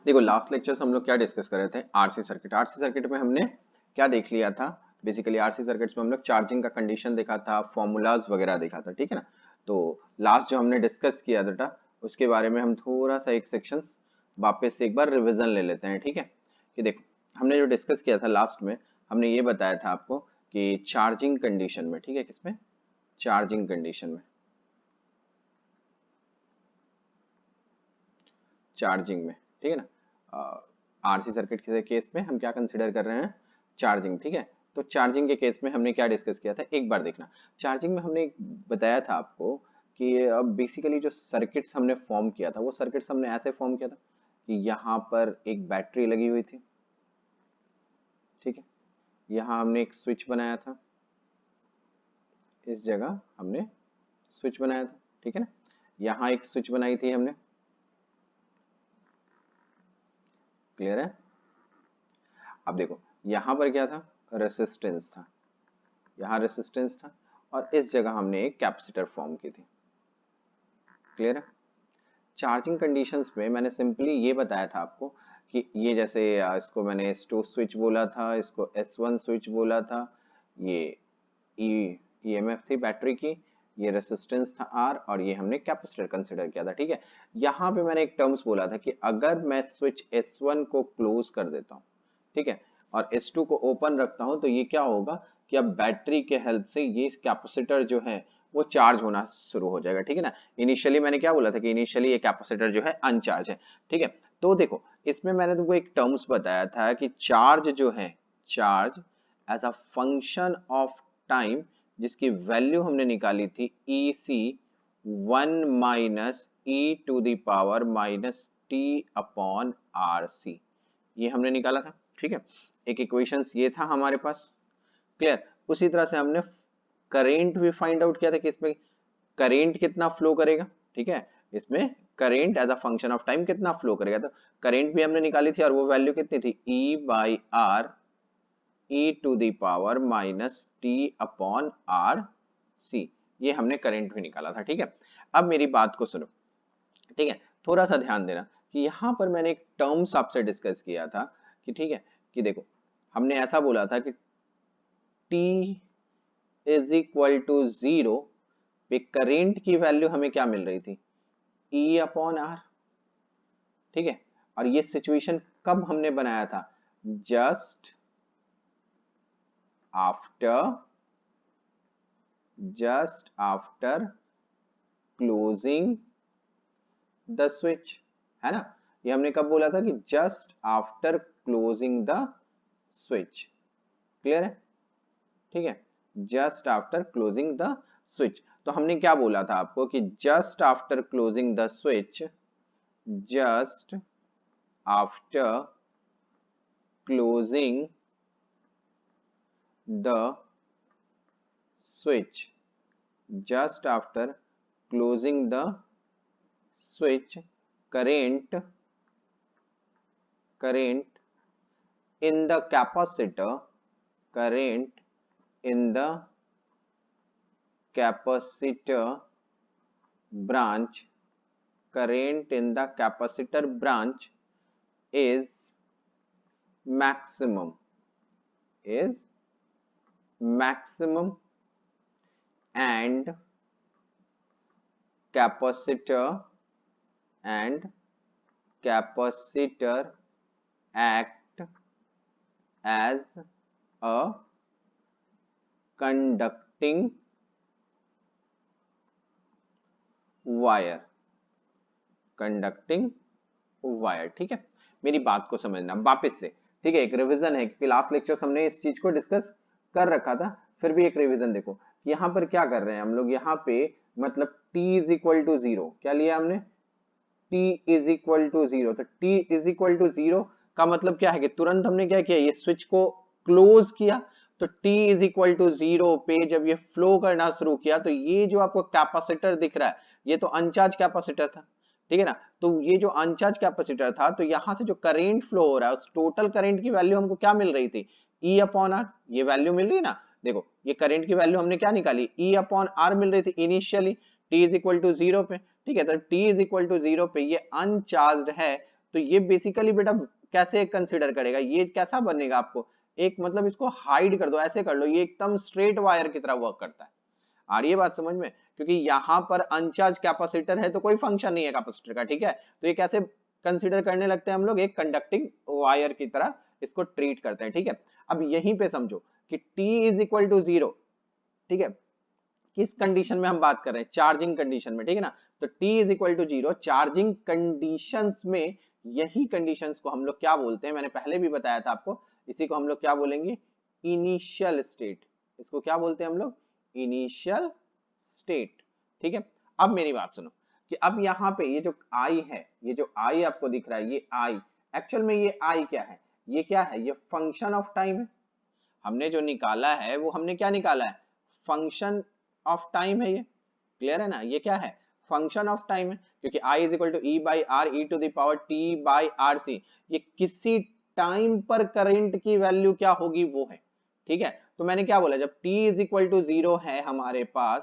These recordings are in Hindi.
देखो लास्ट लेक्चर से हम लोग क्या डिस्कस कर रहे थे, आरसी सर्किट। आरसी सर्किट में हमने क्या देख लिया था, बेसिकली आरसी सर्किट्स में हम लोग चार्जिंग का कंडीशन देखा था, फॉर्मूलाज वगैरह देखा था, ठीक है ना। तो लास्ट जो हमने डिस्कस किया था उसके बारे में हम थोड़ा सा एक सेक्शन वापस से एक बार रिविजन ले लेते हैं, ठीक है। कि देखो हमने जो डिस्कस किया था लास्ट में, हमने ये बताया था आपको कि चार्जिंग कंडीशन में, ठीक है, किसमें, चार्जिंग कंडीशन में, चार्जिंग में, ठीक है ना। आरसी सर्किट के केस में हम क्या कंसिडर कर रहे हैं, चार्जिंग, ठीक है। तो चार्जिंग के केस में हमने क्या डिस्कस किया था, एक बार देखना। चार्जिंग में हमने बताया था आपको कि बेसिकली जो सर्किट्स हमने फॉर्म किया था, वो सर्किट्स हमने ऐसे फॉर्म किया था कि यहाँ पर एक बैटरी लगी हुई थी, ठीक है। यहाँ हमने एक स्विच बनाया था, इस जगह हमने स्विच बनाया था, ठीक है ना। यहाँ एक स्विच बनाई थी हमने, क्लियर है। अब देखो यहाँ पर क्या था, रेसिस्टेंस था, यहाँ रेसिस्टेंस था, और इस जगह हमने एक कैपेसिटर फॉर्म की थी, क्लियर है। चार्जिंग कंडीशंस में मैंने सिंपली ये बताया था आपको कि ये जैसे इसको मैंने S2 स्विच बोला था, इसको S1 स्विच बोला था, ये ईएमएफ थी बैटरी की, ये रेसिस्टेंस था R, और ये हमने कैपेसिटर कंसिडर किया था, ठीक है। यहाँ पे मैंने एक टर्म्स बोला था कि अगर मैं स्विच S1 को क्लोज कर देता हूँ, ठीक है, और S2 को ओपन रखता हूँ, तो ये क्या होगा कि अब बैटरी के हेल्प से ये कैपेसिटर जो है वो चार्ज होना शुरू हो जाएगा, ठीक है ना। इनिशियली मैंने क्या बोला था कि इनिशियली ये कैपेसिटर जो है अनचार्ज है, ठीक है। तो देखो इसमें मैंने तुमको एक टर्म्स बताया था कि चार्ज जो है, charge as a function of time, जिसकी वैल्यू हमने निकाली थी E C 1 minus E to the power minus T upon R C, ये हमने निकाला था, ठीक है। एक इक्वेशंस ये था हमारे पास, क्लियर। उसी तरह से हमने करेंट भी फाइंड आउट किया था कि इसमें करेंट कितना फ्लो करेगा, ठीक है। इसमें current as a function of time कितना फ्लो करेगा, तो करेंट भी हमने निकाली थी, और वो वैल्यू कितनी थी, E by R E to the power minus T upon R C, ये हमने करेंट भी निकाला था, ठीक है। अब मेरी बात को सुनो, ठीक है, थोड़ा सा ध्यान देना कि यहाँ पर मैंने एक टर्म्स आपसे डिस्कस किया था कि, ठीक है, कि देखो हमने ऐसा बोला था कि t इज इक्वल टू 0 पे करेंट की वैल्यू हमें क्या मिल रही थी, E अपॉन आर, ठीक है। और ये सिचुएशन कब हमने बनाया था, just after closing the switch, है ना। ये हमने कब बोला था कि just after closing the switch, clear है, ठीक है, just after closing the switch. तो हमने क्या बोला था आपको कि just after closing the switch, just after closing the switch, just after closing the switch, current in the capacitor, current in the capacitor branch, current in the capacitor branch is maximum, is maximum, and capacitor act as a conducting wire, conducting wire, ठीक है। मेरी बात को समझना वापस से, ठीक है, एक रिवीजन है कि लास्ट लेक्चर हमने इस चीज को डिस्कस कर रखा था, फिर भी एक रिवीजन देखो। यहाँ पर क्या कर रहे हैं हम लोग, यहाँ पे मतलब t इज इक्वल टू 0 क्या लिया हमने, t इज इक्वल टू 0, तो t इज इक्वल टू 0 का मतलब क्या है कि तुरंत हमने क्या किया, ये स्विच को क्लोज किया, तो t इज इक्वल टू 0 पे जब ये फ्लो करना शुरू किया, तो ये जो आपको कैपेसिटर दिख रहा है, ये तो अनचार्ज कैपेसिटर था, ठीक है ना। तो ये जो अनचार्ज कैपेसिटर था, तो यहां से जो करंट फ्लो हो रहा है, उस टोटल करंट की वैल्यू हमको क्या मिल रही थी, E अपॉन आर, ये वैल्यू मिल रही है ना। देखो ये करंट की वैल्यू हमने क्या निकाली, E अपॉन आर मिल रही थी initially, t is equal to 0 पे, ठीक है। तो t इज इक्वल टू 0 पे ये अनचार्ज है, तो ये बेसिकली बेटा कैसे कंसिडर करेगा, ये कैसा बनेगा आपको एक, मतलब इसको हाइड कर दो, ऐसे कर लो, ये एकदम स्ट्रेट वायर की तरह वर्क करता है। आ रही है बात समझ में? क्योंकि यहाँ पर अनचार्ज कैपेसिटर है तो कोई फंक्शन नहीं है कैपेसिटर का, ठीक है। तो ये कैसे कंसिडर करने लगते हैं हम लोग, एक कंडक्टिंग वायर की तरह इसको ट्रीट करते हैं, ठीक है। अब यहीं पे समझो कि t इज इक्वल टू 0, ठीक है। किस कंडीशन में हम बात कर रहे हैं, चार्जिंग कंडीशन में, ठीक है ना। तो t is equal to 0 charging conditions में, यही कंडीशंस को हम लोग क्या बोलते हैं, मैंने पहले भी बताया था आपको, इसी को हम लोग क्या बोलेंगे, इनिशियल स्टेट। इसको क्या बोलते हैं हम लोग, इनिशियल स्टेट, ठीक है। अब मेरी बात सुनो कि अब यहाँ पे ये जो I है, ये जो I आपको दिख रहा है, ये I एक्चुअल में ये I क्या है, ये क्या है, ये फंक्शन ऑफ टाइम है। हमने जो निकाला है वो हमने क्या निकाला है, फंक्शन ऑफ टाइम है। ये क्लियर है ना, ये क्या है, फंक्शन ऑफ टाइम है, क्योंकि I is equal to E by R E to the power T by R C, ये किसी टाइम पर करंट की वैल्यू क्या होगी वो है, ठीक है। तो मैंने क्या बोला, जब t इज इक्वल टू 0 है हमारे पास,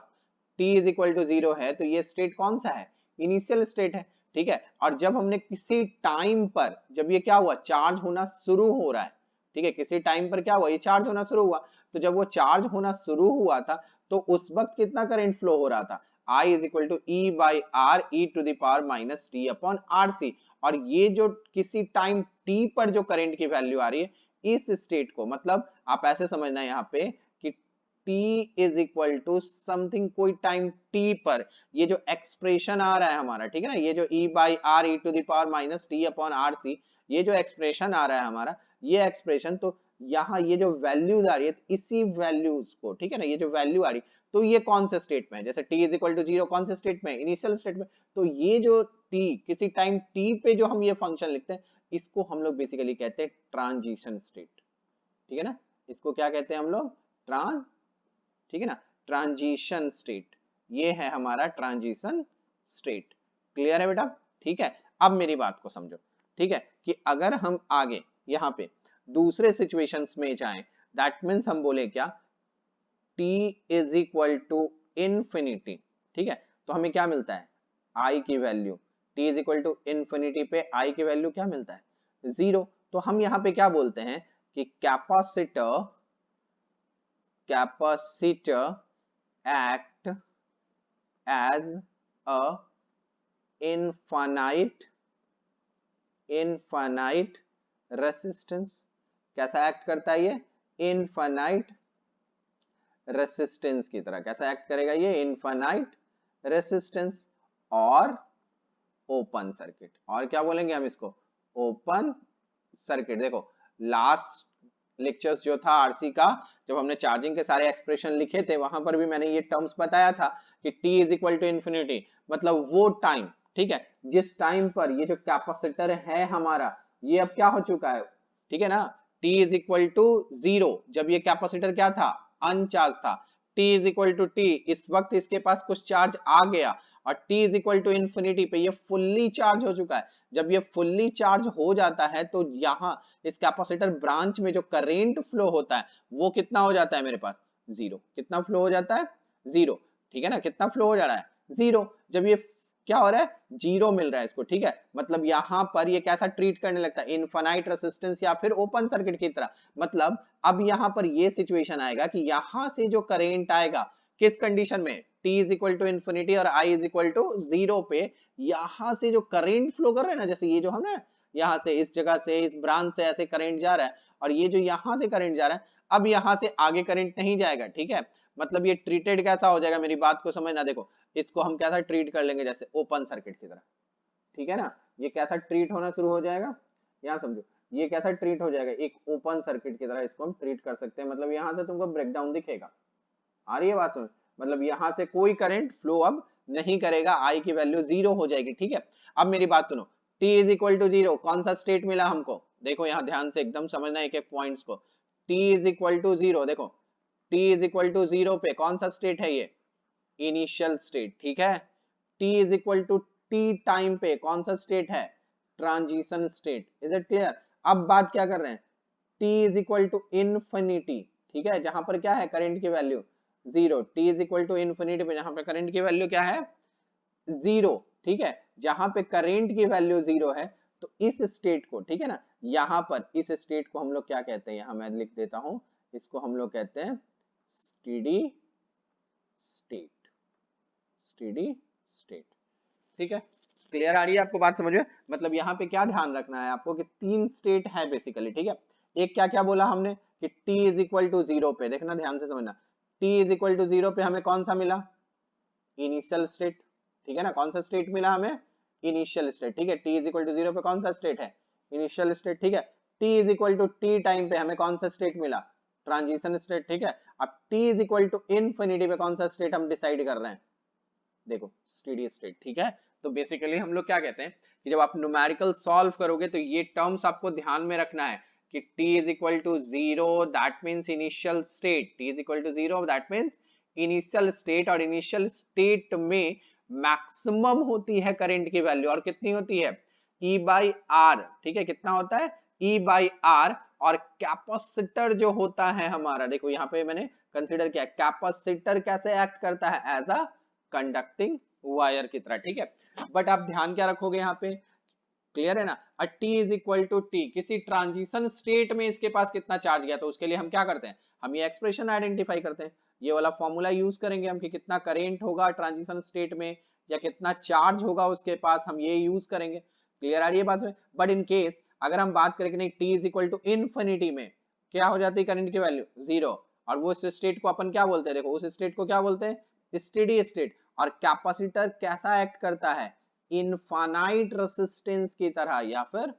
t इज इक्वल टू 0 है तो ये स्टेट कौन सा है, इनिशियल स्टेट है, ठीक है। और जब हमने किसी टाइम पर, जब ये क्या हुआ, चार्ज होना शुरू हो रहा है, ठीक है, किसी टाइम पर क्या हुआ, ये चार्ज होना शुरू हुआ, तो जब वो चार्ज होना शुरू हुआ था तो उस वक्त कितना करंट फ्लो हो रहा था, I is equal to E by R E to the power minus T upon R C. और ये जो किसी टाइम t पर जो करंट की वैल्यू आ रही है, इस स्टेट को, मतलब आप ऐसे समझना यहाँ पे कि t is equal to something, कोई टाइम t पर ये जो एक्सप्रेशन आ रहा है हमारा, ठीक है ना, ये जो e by R E to the power minus T upon R C, ये जो एक्सप्रेशन आ रहा है हमारा, ये एक्सप्रेशन, तो यहाँ ये जो वैल्यूज आ रही है, इसी वैल्यूज को, ठीक है ना, ये जो वैल्यू आ रही, तो ये कौन से स्टेट में है, जैसे t इज इक्वल टू 0 कौन से स्टेट में, इनिशियल स्टेट में। तो ये जो t किसी टाइम t पे जो हम ये फंक्शन लिखते हैं, इसको हम लोग बेसिकली कहते हैं ट्रांजिशन स्टेट, ठीक है ना। इसको क्या कहते हैं हम लोग, ठीक है ना, ट्रांजिशन स्टेट, ये है हमारा ट्रांजिशन स्टेट। क्लियर है बेटा, ठीक है। अब मेरी बात को समझो, ठीक है, कि अगर हम आगे यहाँ पे दूसरे सिचुएशंस में जाएं, दैट मीन्स हम बोले क्या, t is equal to infinity, ठीक है। तो हमें क्या मिलता है, I की value, t is equal to infinity पे I की वैल्यू क्या मिलता है, 0। तो हम यहाँ पे क्या बोलते हैं कि capacitor act as a infinite resistance। कैसा एक्ट करता है ये, इनफाइनाइट रेसिस्टेंस की तरह। कैसा एक्ट करेगा ये, इनफाइनाइट रेसिस्टेंस और ओपन सर्किट। और क्या बोलेंगे हम इसको, ओपन सर्किट। देखो लास्ट लेक्चर्स जो था आरसी का, जब हमने चार्जिंग के सारे एक्सप्रेशन लिखे थे, वहां पर भी मैंने ये टर्म्स बताया था कि t is equal to infinity, मतलब वो टाइम, ठीक है, जिस टाइम पर ये जो कैपेसिटर है हमारा, ये अब क्या हो चुका है, ठीक है ना, t इज इक्वल टू 0, जब ये कैपेसिटर क्या था, अनचार्ज था। t is equal to t, इस वक्त इसके पास कुछ चार्ज आ गया, और t is equal to infinity पे ये फुल्ली चार्ज हो चुका है। जब ये फुल्ली चार्ज हो जाता है तो यहाँ इस कैपेसिटर ब्रांच में जो करंट फ्लो होता है वो कितना हो जाता है मेरे पास, 0। कितना फ्लो हो जाता है, 0, ठीक है ना, कितना फ्लो हो जा रहा है, 0। जब ये क्या हो रहा है, 0 मिल रहा है इसको, ठीक है, मतलब यहाँ पर ये कैसा ट्रीट करने लगता है, इनफाइनाइट रेसिस्टेंस या फिर ओपन सर्किट की तरह। मतलब अब यहाँ पर ये सिचुएशन आएगा कि यहाँ से जो करंट आएगा, किस कंडीशन में, t is equal to infinity और I इज इक्वल टू 0 पे, यहाँ से जो करंट फ्लो कर रहा है ना, जैसे ये जो हम ना यहाँ से इस जगह से इस ब्रांच से ऐसे करंट जा रहा है, और ये जो यहाँ से करंट जा रहा है, अब यहाँ से आगे करंट नहीं जाएगा, ठीक है। मतलब ये ट्रीटेड कैसा हो जाएगा, मेरी बात को समझना। देखो इसको हम कैसा ट्रीट कर लेंगे, जैसे ओपन सर्किट की तरह, ठीक है ना। ये कैसा ट्रीट होना शुरू हो जाएगा, यहाँ समझो, ये कैसा ट्रीट हो जाएगा, एक ओपन सर्किट की तरह इसको हम ट्रीट कर सकते हैं। मतलब यहाँ से तुमको ब्रेकडाउन दिखेगा, आ रही है बात समझ, मतलब यहाँ से कोई करंट फ्लो अब नहीं करेगा, I की वैल्यू 0 हो जाएगी, ठीक है। अब मेरी बात सुनो, t इज इक्वल टू 0 कौन सा स्टेट मिला हमको, देखो यहाँ ध्यान से एकदम समझना एक एक पॉइंट्स को। t इज इक्वल टू 0, देखो t इज इक्वल टू 0 पे कौन सा स्टेट है ये, इनिशियल स्टेट, ठीक है। t is equal to t time पे कौन सा स्टेट है, transition state. Is it clear. अब बात क्या कर रहे हैं, t is equal to infinity, ठीक है, जहां पर क्या है करंट की value 0, t is equal to infinity पे जहां पे करंट की वैल्यू क्या है, 0, ठीक है। जहां पे करंट की वैल्यू 0 है तो इस स्टेट को, ठीक है ना, यहाँ पर इस स्टेट को हम लोग क्या कहते हैं, यहाँ मैं लिख देता हूं, इसको हम लोग कहते हैं स्टेडी स्टेट, स्टेडी स्टेट। ठीक है, क्लियर आ रही है आपको बात समझ में? मतलब यहाँ पे क्या ध्यान रखना है आपको कि तीन स्टेट है बेसिकली, ठीक है। एक क्या क्या बोला हमने कि t is equal to zero पे, देखना ध्यान से समझना, t is equal to zero पे हमें कौन सा मिला, इनिशियल स्टेट, ठीक है ना, कौन सा स्टेट मिला हमें, इनिशियल स्टेट, ठीक है। t is equal to zero पे कौन सा स्टेट है, इनिशियल स्टेट, ठीक है। t is equal to t time पे हमें कौन सा स्टेट मिला, ट्रांजिशन स्टेट, ठीक है। अब t is equal to infinity पे कौन सा स्टेट हम डिसाइड कर रहे हैं, देखो स्टेडी स्टेट, ठीक है। तो बेसिकली हम लोग क्या कहते हैं कि जब आप न्यूमेरिकल सॉल्व करोगे तो ये टर्म्स आपको ध्यान में रखना है कि t is equal to zero that means initial state, t is equal to zero that means initial state, और इनिशियल स्टेट में मैक्सिमम होती है करंट की वैल्यू, और कितनी होती है, E बाई आर, ठीक है, कितना होता है, E बाई आर। और कैपेसिटर जो होता है हमारा, देखो यहाँ पे मैंने कंसिडर किया, कैपेसिटर कैसे एक्ट करता है, एज अ कंडक्टिंग वायर की तरह, ठीक है। बट आप ध्यान क्या रखोगे यहाँ पे, क्लियर है ना, t is equal to T, किसी ट्रांजिशन स्टेट में इसके पास कितना चार्ज गया, तो उसके लिए हम क्या करते हैं, हम ये एक्सप्रेशन आइडेंटिफाई करते हैं, ये वाला फॉर्मूला यूज करेंगे हम कि कितना करेंट होगा ट्रांजिशन स्टेट में या कितना चार्ज होगा उसके पास, हम ये यूज करेंगे। क्लियर आ रही है बात में? बट इन केस अगर हम बात करें कि नहीं, t is equal to infinity में क्या हो जाती है करंट की वैल्यू, जीरो, और वो स्टेट को अपन क्या बोलते हैं, देखो उस स्टेट को क्या बोलते हैं, स्टेडी स्टेट। और कैपेसिटर कैसा एक्ट करता है, इनफाइनाइट रेजिस्टेंस की तरह या फिर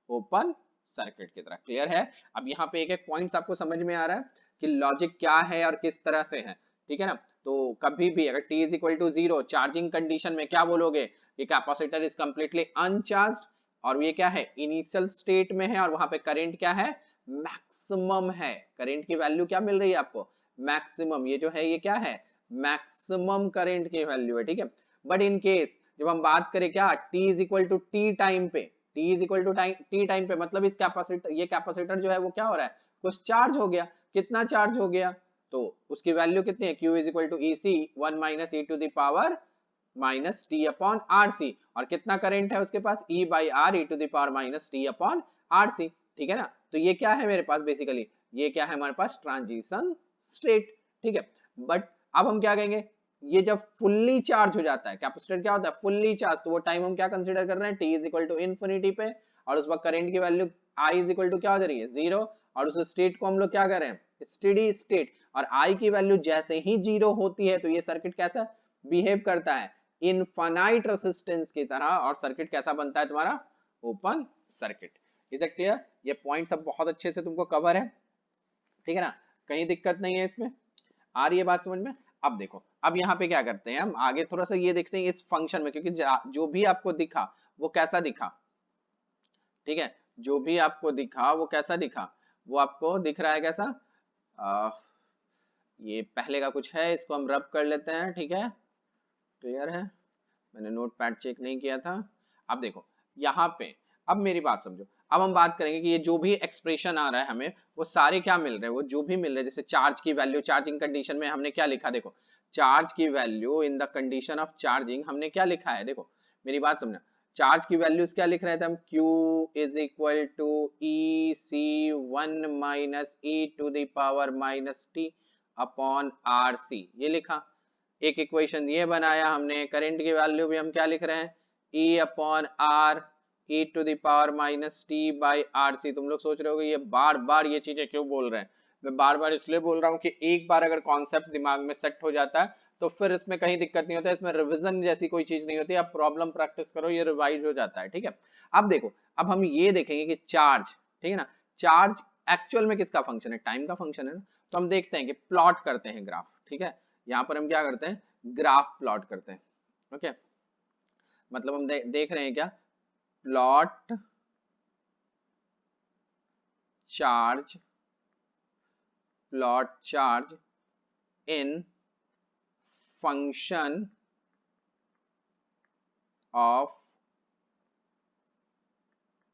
ओपन सर्किट की तरह। क्लियर है? अब यहाँ पे एक एक पॉइंट्स आपको समझ में आ रहा है कि लॉजिक क्या है और किस तरह से है, ठीक है ना। तो कभी भी अगर t is equal to zero charging condition में क्या बोलोगे कि कैपेसिटर इज कंप्लीटली अनचार्ज, और ये क्या है, इनिशियल स्टेट में है, और वहां पे करंट क्या है, मैक्सिमम है, करंट की वैल्यू क्या मिल रही है आपको, मैक्सिमम, ये जो है ये क्या है, मैक्सिमम करंट की वैल्यू है, ठीक है। बट इन केस जब हम बात करें क्या, t is equal to T time पे, t is equal to T time पे, मतलब इस कैपेसिटर, ये कैपेसिटर जो है वो क्या हो रहा है, कुछ चार्ज हो गया, कितना चार्ज हो गया, तो उसकी वैल्यू कितनी है, q is equal to E C one minus E to the power minus T upon R C, और कितना करंट है उसके पास, e by R E to the power minus T upon R C, ठीक है ना। तो ये क्या है मेरे पास बेसिकली, ये क्या है हमारे पास, ट्रांजिशन स्टेट, ठीक है। बट अब हम क्या कहेंगे, ये जब फुल्ली चार्ज हो जाता है, कैपेसिटर क्या होता है, फुल्ली चार्ज, तो वो टाइम हम क्या कंसीडर कर रहे हैं, t is equal to infinity पे, और उस वक्त करंट की value i is equal to क्या हो जा रही है, जीरो, और उस स्टेट को हम लोग क्या कर रहे हैं, स्टेडी स्टेट, और i की वैल्यू जैसे ही जीरो होती है तो ये सर्किट कैसा बिहेव करता है, इनफाइनाइट रेजिस्टेंस की तरह, और सर्किट कैसा बनता है तुम्हारा, open circuit. Is it clear? ये पॉइंट सब बहुत अच्छे से तुमको कवर है, ठीक है ना, कहीं दिक्कत नहीं है इसमें, आ रही है बात समझ में? अब देखो, अब यहाँ पे क्या करते हैं हम आगे थोड़ा सा ये देखते हैं इस फंक्शन में, क्योंकि जो भी आपको दिखा वो कैसा दिखा, ठीक है, जो भी आपको दिखा वो कैसा दिखा, वो आपको दिख रहा है कैसा, आ, ये पहले का कुछ है, इसको हम रब कर लेते हैं, ठीक है, क्लियर है, मैंने नोट पैड चेक नहीं किया था। अब देखो यहाँ पे, अब मेरी बात समझो, अब हम बात करेंगे कि ये जो भी एक्सप्रेशन आ रहा है हमें, वो सारे क्या मिल रहे हैं, वो जो भी मिल रहे हैं, जैसे चार्ज की वैल्यू, चार्जिंग कंडीशन में हमने क्या लिखा, देखो चार्ज की value in the condition of charging हमने क्या लिखा है, देखो मेरी बात समझना, चार्ज की वैल्यूज क्या लिख रहे थे हम, Q is equal to E C one minus E to the power minus T upon R C, ये लिखा। एक इक्वेशन ये बनाया हमने, करंट की वैल्यू भी हम क्या लिख रहे हैं, E upon R E to the power minus T by R C. तुम लोग सोच रहे हो ये बार बार ये चीजें क्यों बोल रहे हैं, मैं बार बार इसलिए बोल रहा हूँ कि एक बार अगर कॉन्सेप्ट दिमाग में सेट हो जाता है तो फिर इसमें कहीं दिक्कत नहीं होता, इसमें रिविजन जैसी कोई चीज नहीं होती, आप प्रॉब्लम प्रैक्टिस करो, ये रिवाइज हो जाता है, ठीक है। अब देखो, अब हम ये देखेंगे कि चार्ज, ठीक है ना, चार्ज एक्चुअल में किसका फंक्शन है, टाइम का फंक्शन है ना। तो हम देखते हैं कि प्लॉट करते हैं ग्राफ, ठीक है, यहाँ पर हम क्या करते हैं, ग्राफ प्लॉट करते हैं, ओके। मतलब हम देख रहे हैं क्या, plot charge, plot charge in function of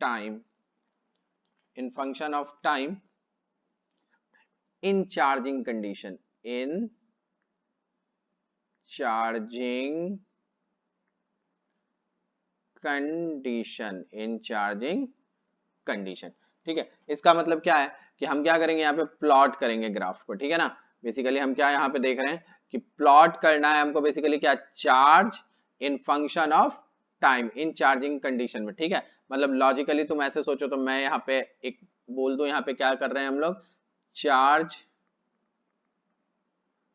time, in function of time in charging condition, in charging condition, in charging condition. ठीक है, इसका मतलब क्या है कि हम क्या करेंगे, यहाँ पे प्लॉट करेंगे ग्राफ को। ठीक है ना, बेसिकली हम क्या यहाँ पे देख रहे हैं कि प्लॉट करना है हमको, बेसिकली क्या, charge in function of time in charging condition में। ठीक है, मतलब लॉजिकली तुम ऐसे सोचो, तो मैं यहाँ पे एक बोल दूं, यहाँ पे क्या कर रहे हैं हम लोग, चार्ज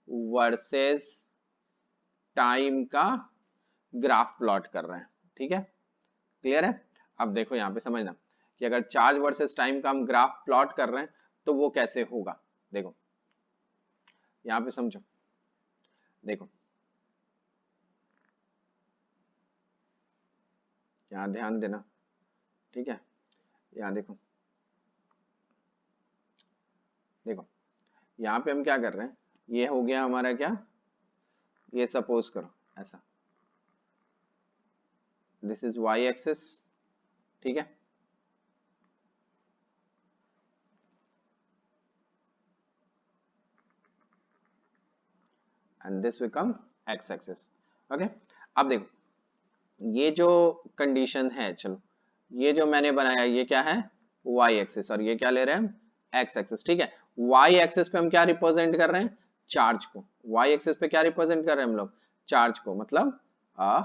वर्सेस टाइम का ग्राफ प्लॉट कर रहे हैं। ठीक है, क्लियर है। अब देखो यहाँ पे समझना कि अगर चार्ज वर्सेस टाइम का हम ग्राफ प्लॉट कर रहे हैं तो वो कैसे होगा। देखो यहाँ पे समझो, देखो यहाँ ध्यान देना। ठीक है, यहाँ देखो, देखो यहाँ पे हम क्या कर रहे हैं, ये हो गया हमारा क्या, ये सपोज करो ऐसा, दिस इज वाई एक्सिस। ठीक है, and this become X axis. Okay, अब देखो ये जो कंडीशन है, चलो ये जो मैंने बनाया ये क्या है, वाई एक्सिस, और ये क्या ले रहे हैं हम, एक्स एक्सिस। ठीक है, वाई एक्सिस पे हम क्या रिप्रेजेंट कर रहे हैं, चार्ज को। वाई एक्सिस पे क्या रिप्रेजेंट कर रहे हैं हम लोग, चार्ज को, मतलब अ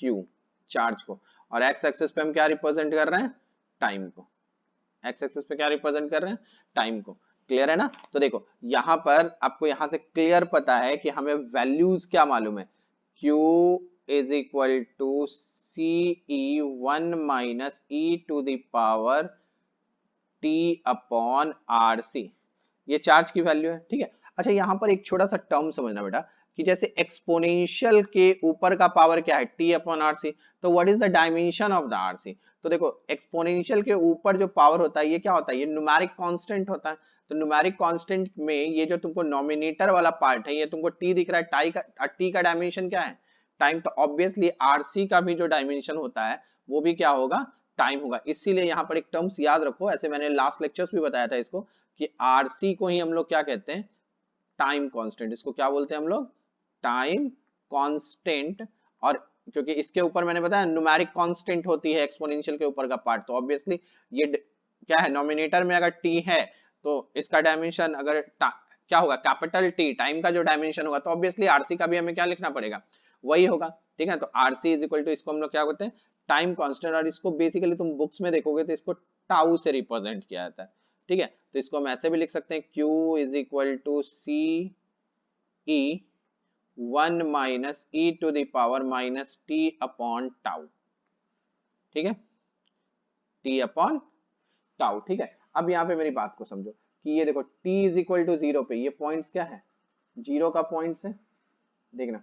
क्यू, चार्ज को। और एक्स एक्सिस पे हम क्या रिप्रेजेंट कर रहे हैं, टाइम को। एक्स एक्सिस पे क्या रिप्रेजेंट कर रहे हैं, टाइम को। क्लियर है ना। तो देखो यहाँ पर आपको यहाँ से क्लियर पता है कि हमें वैल्यूज क्या मालूम है, Q is equal to C E one minus E to the power T upon R C, ये चार्ज की वैल्यू है। ठीक है, अच्छा यहाँ पर एक छोटा सा टर्म समझना बेटा, कि जैसे एक्सपोनेंशियल के ऊपर का पावर क्या है, टी अपॉन आर सी, तो what is the dimension of the R C. तो देखो एक्सपोनेंशियल के ऊपर जो पावर होता है ये क्या होता है, ये न्यूमेरिक कांस्टेंट होता है। तो न्यूमेरिक कांस्टेंट में ये जो तुमको नॉमिनेटर वाला पार्ट है, ये तुमको टी दिख रहा है, टी का डायमेंशन क्या है, टाइम। तो ऑब्वियसली आरसी का भी जो डायमेंशन होता है वो भी क्या होगा, टाइम होगा। इसीलिए यहाँ पर एक टर्म्स याद रखो, ऐसे मैंने लास्ट लेक्चर्स भी बताया था इसको, कि आरसी को ही हम लोग क्या कहते हैं, टाइम कांस्टेंट। इसको क्या बोलते हैं हम लोग, टाइम कांस्टेंट। और क्योंकि इसके ऊपर मैंने बताया न्यूमेरिक कांस्टेंट होती है एक्सपोनेंशियल के ऊपर का पार्ट, तो ऑब्वियसली ये क्या है, नॉमिनेटर में अगर टी है तो इसका डायमेंशन अगर क्या होगा, कैपिटल टी, टाइम का जो डायमेंशन होगा, तो ऑब्वियसली आरसी का भी हमें क्या लिखना पड़ेगा, वही होगा। ठीक है, तो आरसी इज इक्वल टू, इसको हम लोग क्या बोलते हैं, टाइम कांस्टेंट। और इसको बेसिकली तुम बुक्स में देखोगे तो इसको टाउ से रिप्रेजेंट किया जाता है। ठीक है, तो इसको हम ऐसे भी लिख सकते हैं, Q is equal to C E one minus E to the power minus T upon tau. ठीक है, टी अपॉन टाउ। ठीक है, अब यहाँ पे मेरी बात को समझो कि ये देखो t is equal to zero पे, ये पॉइंट्स क्या है, जीरो का पॉइंट्स है। देखना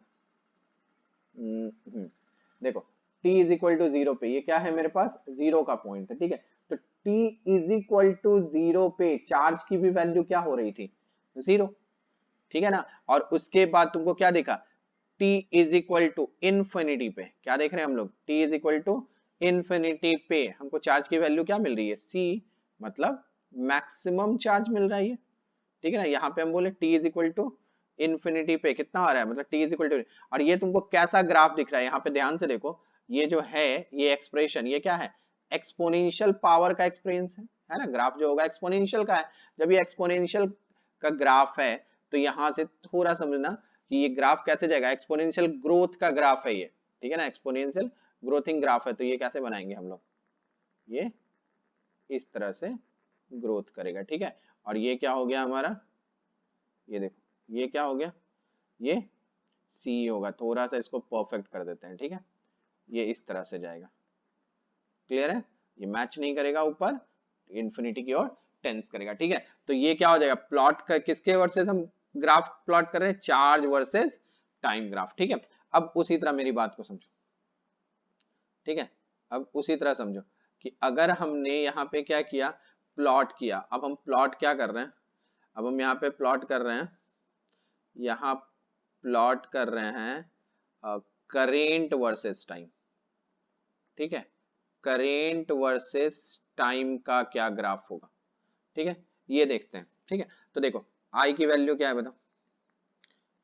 देखो t is equal to zero पे ये क्या है, मेरे पास जीरो का पॉइंट है। ठीक है, तो t is equal to zero पे चार्ज की भी वैल्यू क्या हो रही थी, जीरो। ठीक है ना, और उसके बाद तुमको क्या देखा, t is equal to infinity पे, क्या देख रहे हैं हम लोग, t is equal to infinity पे हमको चार्ज की वैल्यू क्या मिल रही है, c, मतलब मैक्सिमम चार्ज मिल रहा है। ठीक है ना, यहाँ पे हम बोले t is equal to infinity पे कितना आ रहा है, मतलब t इज इक्वल टू, और ये तुमको कैसा ग्राफ दिख रहा है, यहाँ पे ध्यान से देखो, ये जो है ये एक्सप्रेशन, ये क्या है, एक्सपोनेंशियल पावर का एक्सप्रेशन है ना, ग्राफ जो होगा एक्सपोनेंशियल का है। जब ये एक्सपोनेंशियल का ग्राफ है तो यहाँ से थोड़ा समझना कि ये ग्राफ कैसे जाएगा, एक्सपोनेंशियल ग्रोथ का ग्राफ है ये। ठीक है ना, एक्सपोनेंशियल ग्रोथिंग ग्राफ है, तो ये कैसे बनाएंगे हम लोग, ये इस तरह से ग्रोथ करेगा। ठीक है, और ये क्या हो गया हमारा, ये देखो ये क्या हो गया, ये सी होगा, थोड़ा सा इसको परफेक्ट कर देते हैं। ठीक है, ये इस तरह से जाएगा। क्लियर है, ये मैच नहीं करेगा ऊपर, इंफिनिटी की ओर टेंस करेगा। ठीक है, तो ये क्या हो जाएगा, प्लॉट कर किसके वर्सेस हम ग्राफ प्लॉट कर रहे हैं, चार्ज वर्सेस टाइम ग्राफ। ठीक है, अब उसी तरह मेरी बात को समझो। ठीक है, अब उसी तरह समझो कि अगर हमने यहाँ पे क्या किया, प्लॉट किया, अब हम प्लॉट क्या कर रहे हैं, अब हम यहाँ पे प्लॉट कर रहे हैं, यहाँ प्लॉट कर रहे हैं करेंट वर्सेस टाइम। ठीक है, करेंट वर्सेस टाइम का क्या ग्राफ होगा। ठीक है, ये देखते हैं। ठीक है, तो देखो आई की वैल्यू क्या है बताओ,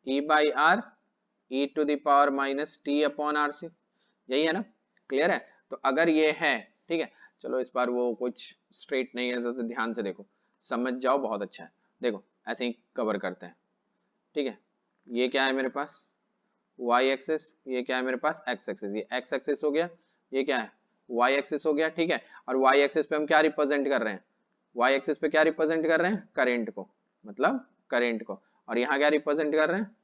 E by R E to the power minus T upon R C, यही है ना, क्लियर है। तो अगर ये है, ठीक है, चलो इस बार वो कुछ स्ट्रेट नहीं है तो ध्यान से देखो, समझ जाओ, बहुत अच्छा है। देखो ऐसे ही कवर करते हैं, ठीक है। ये क्या है मेरे पास, y एक्सिस, ये क्या है मेरे पास, x एक्सिस, ये x एक्सिस हो गया, ये क्या है, y एक्सिस हो गया, ठीक है। और y एक्सिस पे हम क्या रिप्रेजेंट कर रहे हैं, y एक्सिस पे क्या रिप्रेजेंट कर रहे हैं, करंट को, मतलब करंट को, और यहाँ क्या रिप्रेजेंट कर रहे हैं,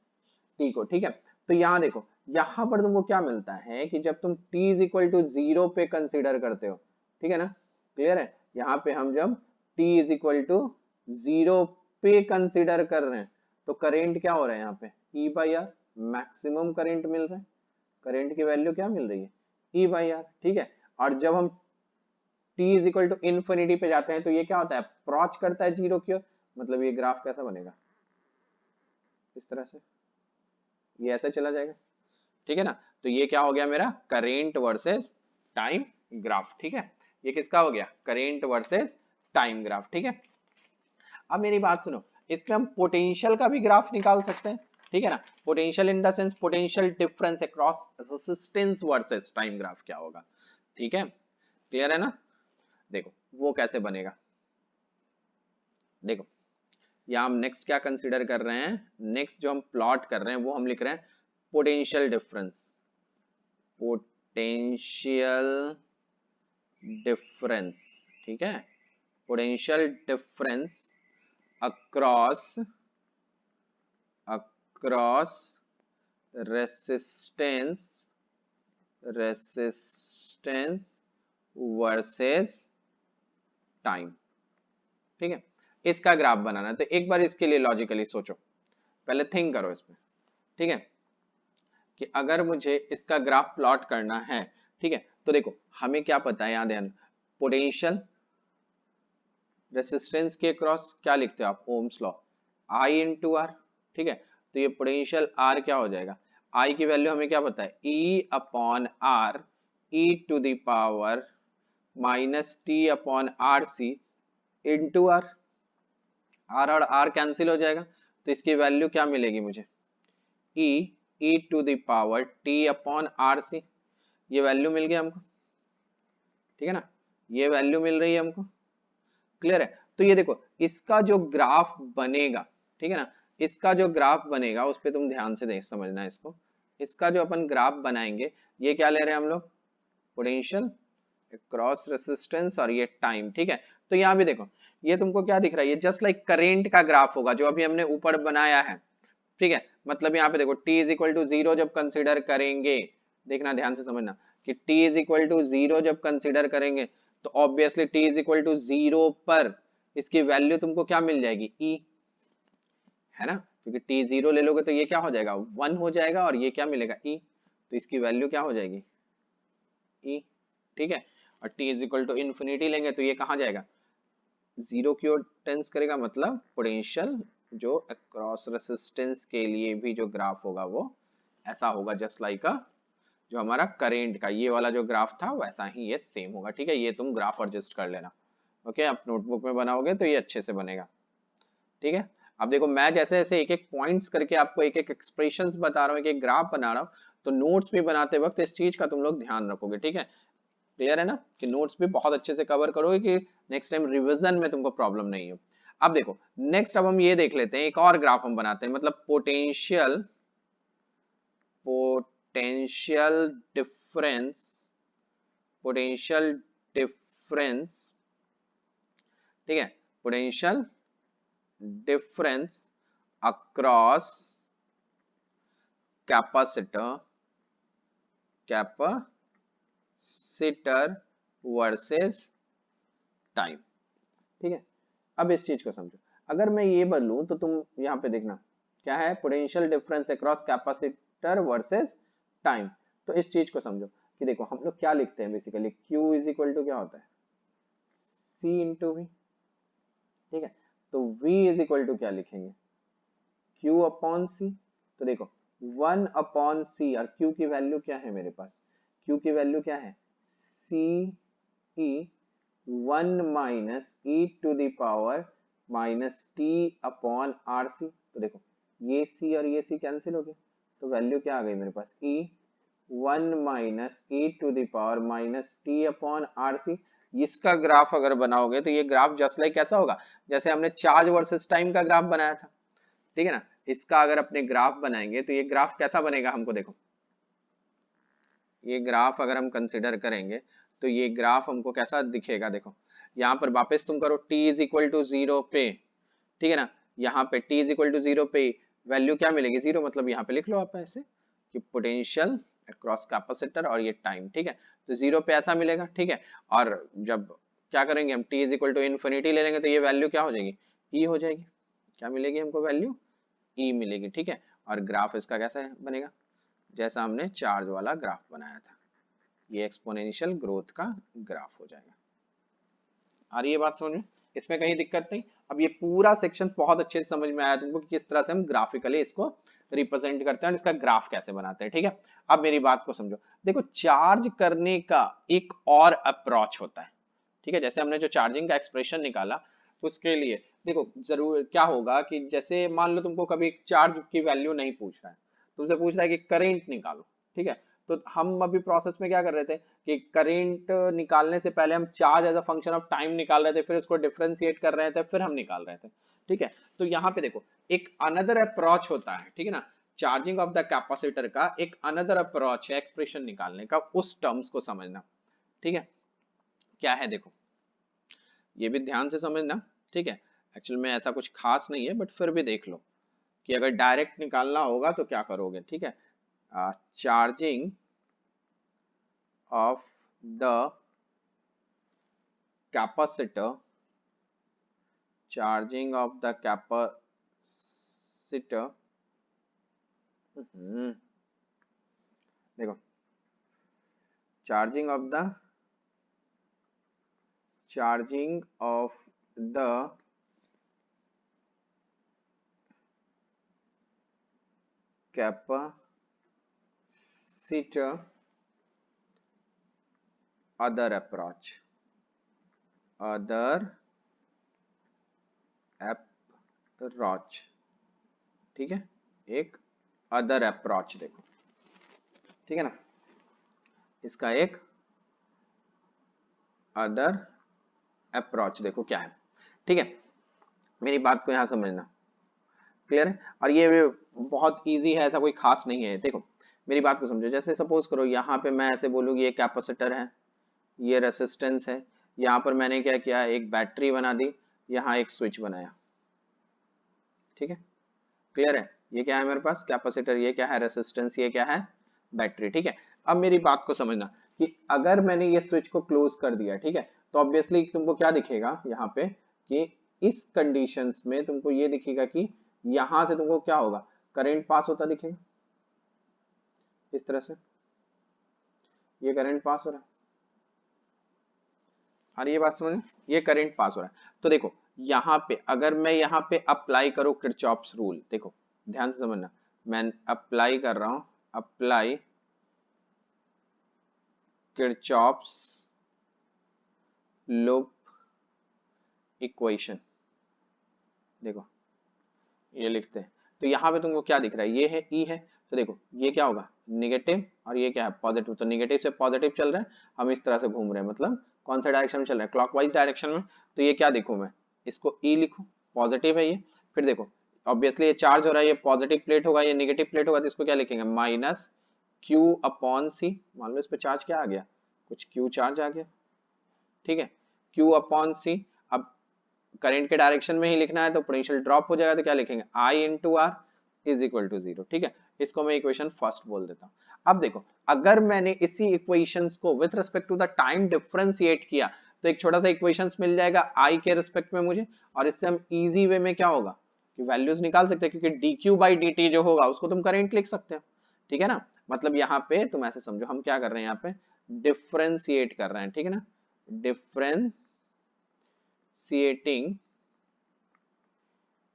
t को, ठीक है। तो यहाँ देखो, यहाँ पर तुमको क्या मिलता है कि जब तुम t इज इक्वल टू 0 पे कंसीडर करते हो, ठीक है ना, क्लियर है। यहाँ पे हम जब t इज इक्वल टू 0 पे कंसीडर कर रहे हैं तो करेंट क्या हो रहा है यहाँ पे, e by R, maximum current मिल रहा है, करंट की वैल्यू क्या मिल रही है, e बाई आर, ठीक है। और जब हम t is equal to infinity पे जाते हैं तो ये क्या होता है, अप्रोच करता है जीरो की ओर, मतलब ये ग्राफ कैसा बनेगा, इस तरह से, ये ऐसे चला जाएगा, ठीक है ना। तो ये क्या हो गया मेरा, करेंट वर्सेस टाइम ग्राफ, ठीक है। ये किसका हो गया, करेंट वर्सेस टाइम ग्राफ, ठीक है। अब मेरी बात सुनो, इसमें हम पोटेंशियल का भी ग्राफ निकाल सकते हैं, ठीक है ना। Potential in the sense potential difference across resistance versus time graph क्या होगा, ठीक है, क्लियर है ना। देखो वो कैसे बनेगा, देखो यहाँ हम नेक्स्ट क्या कंसीडर कर रहे हैं, नेक्स्ट जो हम प्लॉट कर रहे हैं वो हम लिख रहे हैं पोटेंशियल डिफरेंस, पोटेंशियल डिफरेंस, ठीक है, potential difference across across resistance resistance versus time, ठीक है। इसका ग्राफ बनाना है तो एक बार इसके लिए लॉजिकली सोचो, पहले थिंक करो इसमें, ठीक है, कि अगर मुझे इसका ग्राफ प्लॉट करना है, ठीक है, तो देखो हमें क्या पता है, यहाँ ध्यान, पोटेंशियल रेसिस्टेंस के क्रॉस क्या लिखते हो आप, Ohm's law, I into R, ठीक है। तो ये पोटेंशियल आर क्या हो जाएगा, आई की वैल्यू हमें क्या पता है, E upon R, E to the power minus T upon R C into R, R और आर कैंसिल हो जाएगा, तो इसकी वैल्यू क्या मिलेगी मुझे, E, e to the power t upon R C, ये वैल्यू मिल गया हमको, ठीक है ना, ये वैल्यू मिल रही है हमको, क्लियर है। तो ये देखो इसका जो ग्राफ बनेगा, ठीक है ना, इसका जो ग्राफ बनेगा उस पर तुम ध्यान से देख समझना इसको, इसका जो अपन ग्राफ बनाएंगे, ये क्या ले रहे हैं हम लोग, पोटेंशियल क्रॉस रेसिस्टेंस और ये टाइम, ठीक है। तो यहाँ भी देखो ये तुमको क्या दिख रहा है, ये जस्ट लाइक करेंट का ग्राफ होगा जो अभी हमने ऊपर बनाया है, ठीक है। मतलब यहाँ पे देखो t इज इक्वल टू 0 जब कंसीडर करेंगे, देखना ध्यान से समझना कि t इज इक्वल टू 0 जब कंसीडर करेंगे तो obviously t is equal to 0 पर इसकी वैल्यू तुमको क्या मिल जाएगी, e, है ना, क्योंकि t 0 ले लोगे तो ये क्या हो जाएगा, 1 हो जाएगा, और ये क्या मिलेगा, e, तो इसकी वैल्यू क्या हो जाएगी, e, ठीक है। और t is equal to infinity लेंगे तो ये कहाँ जाएगा, 0 की ओर टेंस करेगा, मतलब पोटेंशियल जो अक्रॉस रेसिस्टेंस के लिए भी जो ग्राफ होगा वो ऐसा होगा, जस्ट लाइक जो हमारा करेंट का ये वाला जो ग्राफ था वैसा ही ये सेम होगा, ठीक है। ये तुम ग्राफ एडजस्ट कर लेना, ओके, आप नोटबुक में बनाओगे तो ये अच्छे से बनेगा, ठीक है। अब देखो मैं जैसे जैसे एक एक पॉइंट्स करके आपको एक एक एक्सप्रेशंस बता रहा हूँ, एक एक ग्राफ बना रहा हूँ, तो नोट्स भी बनाते वक्त इस चीज का तुम लोग ध्यान रखोगे, ठीक है, क्लियर है ना, कि नोट्स भी बहुत अच्छे से कवर करोगे कि नेक्स्ट टाइम रिवीजन में तुमको प्रॉब्लम नहीं हो। अब देखो नेक्स्ट, अब हम ये देख लेते हैं, एक और ग्राफ हम बनाते हैं, मतलब potential potential difference, potential difference, ठीक है, potential difference across capacitor capacitor versus time, ठीक है। अब इस चीज को समझो, अगर मैं ये बदलूं तो तुम यहाँ पे देखना क्या है, potential difference across capacitor versus time, तो इस चीज को समझो कि देखो हम लोग क्या लिखते हैं basically, Q is equal to क्या होता है, C इंटू वी, ठीक है। तो V इज इक्वल टू क्या लिखेंगे, Q अपॉन C, तो देखो 1 अपॉन C, और Q की वैल्यू क्या है मेरे पास, Q की वैल्यू क्या है, C E 1 minus e to the power minus T upon R C, तो देखो ये c और ये c कैंसिल हो गया, तो वैल्यू क्या आ गई मेरे पास, e 1 minus E to the power minus T upon R C. इसका ग्राफ अगर बनाओगे तो ये ग्राफ जस्ट लाइक कैसा होगा, जैसे हमने चार्ज वर्सेस टाइम का ग्राफ बनाया था, ठीक है ना। इसका अगर अपने ग्राफ बनाएंगे तो ये ग्राफ कैसा बनेगा हमको देखो, ये ग्राफ अगर हम कंसिडर करेंगे तो ये ग्राफ हमको कैसा दिखेगा, देखो यहाँ पर वापस तुम करो t is equal to zero पे, ठीक है ना। यहाँ पे t is equal to zero पे वैल्यू क्या मिलेगी, जीरो, मतलब यहाँ पे लिख लो आप ऐसे कि पोटेंशियल अक्रॉस कैपेसिटर और ये टाइम, ठीक है। तो जीरो पे ऐसा मिलेगा, ठीक है। और जब क्या करेंगे हम t is equal to infinity ले लेंगे तो ये वैल्यू क्या हो जाएगी, e हो जाएगी। क्या मिलेगी हमको वैल्यू, e मिलेगी, ठीक है। और ग्राफ इसका कैसा बनेगा, जैसा हमने चार्ज वाला ग्राफ बनाया था, ये एक्सपोनेंशियल ग्रोथ का ग्राफ हो जाएगा। आ रही है बात समझ में, इसमें कहीं दिक्कत नहीं। अब ये पूरा सेक्शन बहुत अच्छे से समझ में आया तुमको कि किस तरह से हम ग्राफिकली इसको रिप्रेजेंट करते हैं और इसका ग्राफ कैसे बनाते हैं, ठीक है। अब मेरी बात को समझो, देखो चार्ज करने का एक और अप्रोच होता है, ठीक है। जैसे हमने जो चार्जिंग का एक्सप्रेशन निकाला उसके लिए देखो जरूर क्या होगा कि जैसे मान लो तुमको कभी चार्ज की वैल्यू नहीं पूछ रहा है, तुमसे पूछ रहा है कि करंट निकालो, ठीक है। तो हम अभी प्रोसेस में क्या कर रहे थे कि करंट निकालने से पहले हम charge as a function of time निकाल रहे थे, फिर उसको डिफरेंशिएट कर रहे थे, फिर हम निकाल रहे थे, ठीक है। तो यहाँ पे देखो एक अनदर अप्रोच होता है, ठीक है ना। चार्जिंग ऑफ द कैपेसिटर का एक अनदर अप्रोच है एक्सप्रेशन निकालने का, उस टर्म्स को समझना, ठीक है। क्या है देखो, ये भी ध्यान से समझना, ठीक है। एक्चुअल में ऐसा कुछ खास नहीं है बट फिर भी देख लो कि अगर डायरेक्ट निकालना होगा तो क्या करोगे, ठीक है। Charging of the capacitor, charging of the capacitor, देखो charging of the capacitor, other approach ठीक है, एक अदर अप्रोच देखो, ठीक है ना। इसका एक अदर अप्रोच देखो क्या है, ठीक है। मेरी बात को यहां समझना, क्लियर है। और ये बहुत इजी है, ऐसा कोई खास नहीं है। देखो मेरी बात को समझो, जैसे सपोज करो यहाँ पे मैं ऐसे बोलूँ ये कैपेसिटर है, ये रेसिस्टेंस है, यहाँ पर मैंने क्या किया, एक बैटरी बना दी, यहाँ एक स्विच बनाया, ठीक है। क्लियर है, ये क्या है मेरे पास कैपेसिटर, ये क्या है रेसिस्टेंस, ये क्या है बैटरी, ठीक है। अब मेरी बात को समझना कि अगर मैंने ये स्विच को क्लोज कर दिया, ठीक है, तो ऑब्वियसली तुमको क्या दिखेगा यहाँ पे कि इस कंडीशंस में तुमको ये दिखेगा कि यहां से तुमको क्या होगा, करंट पास होता दिखेगा, इस तरह से ये करंट पास हो रहा है। और ये बात समझ में, ये करंट पास हो रहा है। तो देखो यहाँ पे अगर मैं यहाँ पे अप्लाई करूँ किरचॉफ्स रूल, देखो ध्यान से समझना, मैं अप्लाई कर रहा हूं, अप्लाई किरचॉफ्स लूप इक्वेशन, देखो ये लिखते हैं तो यहाँ पे तुमको क्या दिख रहा है, ये है ई है, तो देखो ये क्या होगा निगेटिव और ये क्या है पॉजिटिव, तो निगेटिव से पॉजिटिव चल रहा है, हम इस तरह से घूम रहे हैं, मतलब कौन सा डायरेक्शन में चल रहा है, क्लॉकवाइज डायरेक्शन में। तो ये क्या लिखूं मैं, इसको ई लिखूं, पॉजिटिव है ये। फिर देखो ऑब्वियसली ये चार्ज हो रहा है, ये पॉजिटिव प्लेट होगा, ये निगेटिव प्लेट होगा, तो इसको क्या लिखेंगे माइनस क्यू अपॉन सी, मान लो इस पे चार्ज क्या आ गया, कुछ क्यू चार्ज आ गया, ठीक है, क्यू अपॉन सी। अब करंट के डायरेक्शन में ही लिखना है तो पोटेंशियल ड्रॉप हो जाएगा, तो क्या लिखेंगे I into R is equal to zero, ठीक है। इसको मैं इक्वेशन फर्स्ट बोल देता हूं। अब देखो अगर मैंने इसी इक्वेशंस को with respect to the time differentiate किया तो एक छोटा सा इक्वेशंस मिल जाएगा आई के रिस्पेक्ट में मुझे, और इससे हम इजी वे में क्या होगा कि वैल्यूज निकाल सकते हैं, क्योंकि dq बाई dt जो होगा उसको तुम करंट लिख सकते हो, ठीक है ना। मतलब यहाँ पे तुम ऐसे समझो हम क्या कर रहे हैं, यहाँ पे डिफरेंशिएट कर रहे हैं, ठीक है ना, differentiating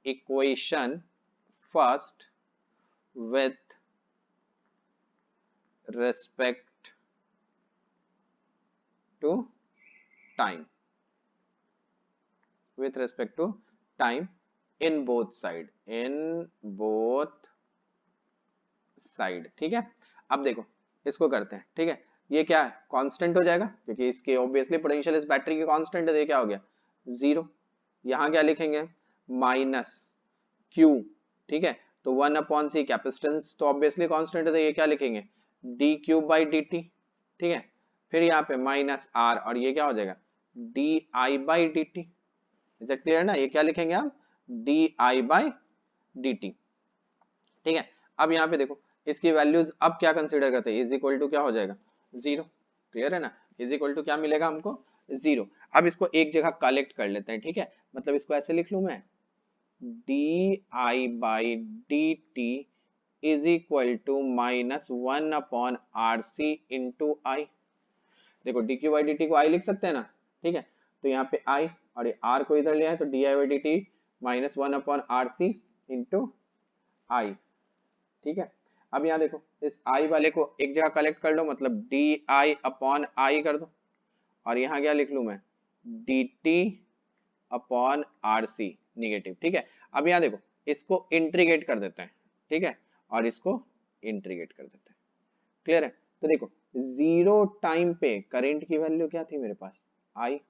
equation first with respect to time, with respect to time in both side, ठीक है। अब देखो इसको करते हैं, ठीक है। ये क्या है, कांस्टेंट हो जाएगा क्योंकि इसके ऑब्वियसली पोटेंशियल इस बैटरी की कांस्टेंट है, तो ये क्या हो गया 0। यहाँ क्या लिखेंगे माइनस क्यू, ठीक है। तो 1/c कैपेसिटेंस तो ऑब्वियसली कांस्टेंट है, तो ये क्या लिखेंगे D cube by d T, ठीक है। फिर यहाँ पे माइनस आर और ये क्या हो जाएगा D I by d t. Is it clear ना, ये क्या लिखेंगे आप D I by d T, ठीक है। अब यहाँ पे देखो इसकी वैल्यूज अब क्या कंसीडर करते हैं, इज इक्वल टू क्या हो जाएगा 0। क्लियर है ना, इज इक्वल टू क्या मिलेगा हमको 0। अब इसको एक जगह कलेक्ट कर लेते हैं, ठीक है। मतलब इसको ऐसे लिख लूं मैं d I by d t is equal to -1/RC into I. देखो d q by d t को आई लिख सकते हैं ना, ठीक है। तो यहाँ पे आई और ये आर को इधर लिया है, तो d I by d t -1/RC into I, ठीक है। अब यहाँ देखो इस आई वाले को एक जगह कलेक्ट कर लो, मतलब डी आई अपॉन आई कर दो, और यहाँ क्या लिख लू मैं D T upon R C negative, ठीक है। अब यहाँ देखो इसको इंट्रीगेट कर देते हैं, ठीक है, और इसको इंट्रीगेट कर देते हैं। क्लियर है, तो देखो 0 टाइम पे करंट की वैल्यू क्या थी मेरे पास आई,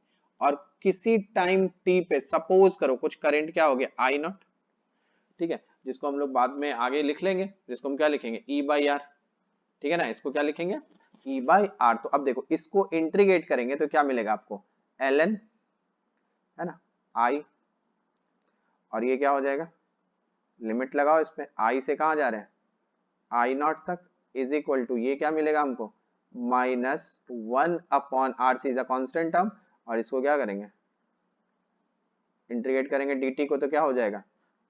और किसी टाइम टी पे सपोज करो कुछ करंट क्या हो गया आई नॉट, ठीक है, जिसको हम लोग बाद में आगे लिख लेंगे, जिसको हम क्या लिखेंगे ई बाई आर, ठीक है ना। इसको क्या लिखेंगे ई बाई आर। तो अब देखो इसको इंट्रीगेट करेंगे तो क्या मिलेगा आपको एल एन, है ना, आई, और ये क्या हो जाएगा लिमिट लगाओ इस पे, आई से कहाँ जा रहे हैं आई नॉट तक, इज इक्वल टू ये क्या मिलेगा हमको -1/RC is a constant term, और इसको क्या करेंगे इंटीग्रेट करेंगे dt को, तो क्या हो जाएगा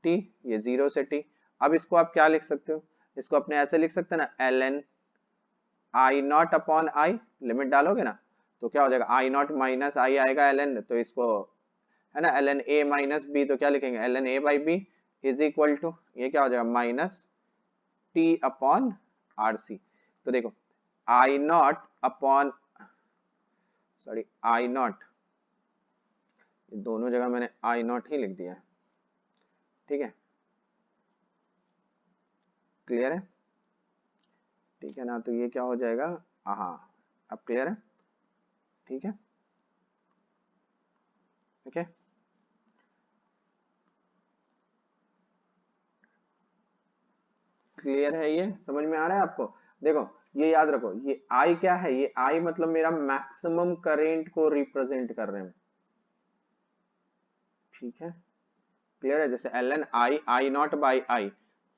t, ये 0 से t। अब इसको आप क्या लिख सकते हो, इसको अपने ऐसे लिख सकते हैं ना ln I not upon I, limit डालोगे ना तो क्या हो जाएगा आई नॉट माइनस आई आएगा ln, तो इसको है ना ln a माइनस बी, तो क्या लिखेंगे ln a by b is equal to ये क्या हो जाएगा minus t upon R C. तो देखो I not upon sorry I not, दोनों जगह मैंने आई नॉट ही लिख दिया है, ठीक है। क्लियर है, ठीक है ना, तो ये क्या हो जाएगा हाँ अब क्लियर है, ठीक है, ओके। क्लियर है, ये समझ में आ रहा है आपको। देखो ये याद रखो, ये आई क्या है, ये आई मतलब मेरा मैक्सिमम करंट को रिप्रेजेंट कर रहे हैं, ठीक है। क्लियर है, जैसे L N I I naught by I,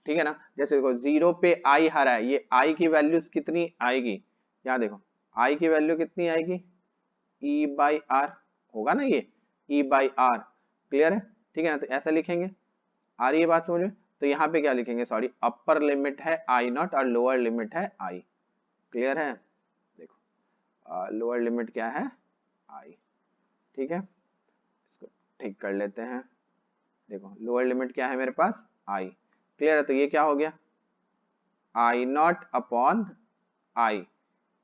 ठीक है ना। जैसे देखो 0 पे आई हरा है, ये आई की वैल्यूज कितनी आएगी, यहाँ देखो आई की वैल्यू कितनी आएगी ई बाई आर होगा ना, ये ई बाई आर। क्लियर है, ठीक है ना, तो ऐसा लिखेंगे, आ रही है बात समझ में। तो यहाँ पे क्या लिखेंगे सॉरी अपर लिमिट है आई नॉट और लोअर लिमिट है आई। क्लियर है, देखो लोअर लिमिट क्या है आई, ठीक है, इसको ठीक कर लेते हैं। देखो लोअर लिमिट क्या है मेरे पास आई। क्लियर है, तो ये क्या हो गया I not upon I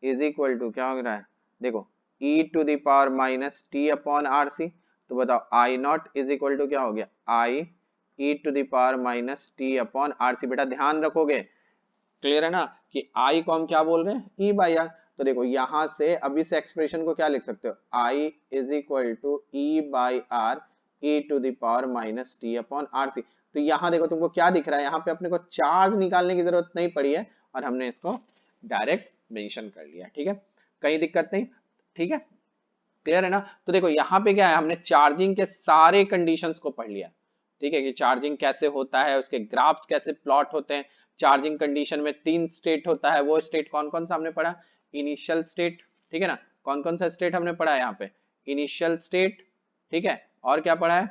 is equal to क्या हो रहा है देखो e to the power minus T upon R C. तो बताओ I not is equal to क्या हो गया I e to the power minus T upon R C. बेटा ध्यान रखोगे, क्लियर है ना, कि आई को हम क्या बोल रहे हैं ई बाई आर। तो देखो यहां से अब इस एक्सप्रेशन को क्या लिख सकते हो I is equal to E by R e to the power minus T upon R C. तो यहाँ देखो तुमको क्या दिख रहा है, यहाँ पे अपने को चार्ज निकालने की जरूरत नहीं पड़ी है और हमने इसको डायरेक्ट मेंशन कर लिया, ठीक है, कहीं दिक्कत नहीं, ठीक है। क्लियर है ना, तो देखो यहाँ पे क्या है हमने चार्जिंग के सारे कंडीशंस को पढ़ लिया, ठीक है, कि चार्जिंग कैसे होता है, उसके ग्राफ्स कैसे प्लॉट होते हैं। चार्जिंग कंडीशन में 3 स्टेट होता है, वो स्टेट कौन कौन सा हमने पढ़ा इनिशियल स्टेट, ठीक है ना, कौन कौन सा स्टेट हमने पढ़ा है यहाँ पे इनिशियल स्टेट, ठीक है, और क्या पढ़ा है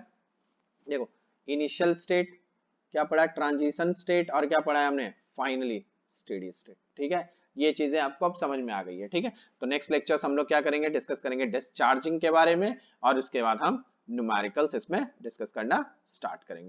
देखो इनिशियल स्टेट, क्या पढ़ा ट्रांजिशन स्टेट, और क्या पढ़ा है हमने फाइनली स्टेडी स्टेट, ठीक है। ये चीजें आपको अब समझ में आ गई है, ठीक है। तो नेक्स्ट लेक्चर्स हम लोग क्या करेंगे डिस्कस करेंगे डिस्चार्जिंग के बारे में, और उसके बाद हम न्यूमेरिकल्स इसमें डिस्कस करना स्टार्ट करेंगे।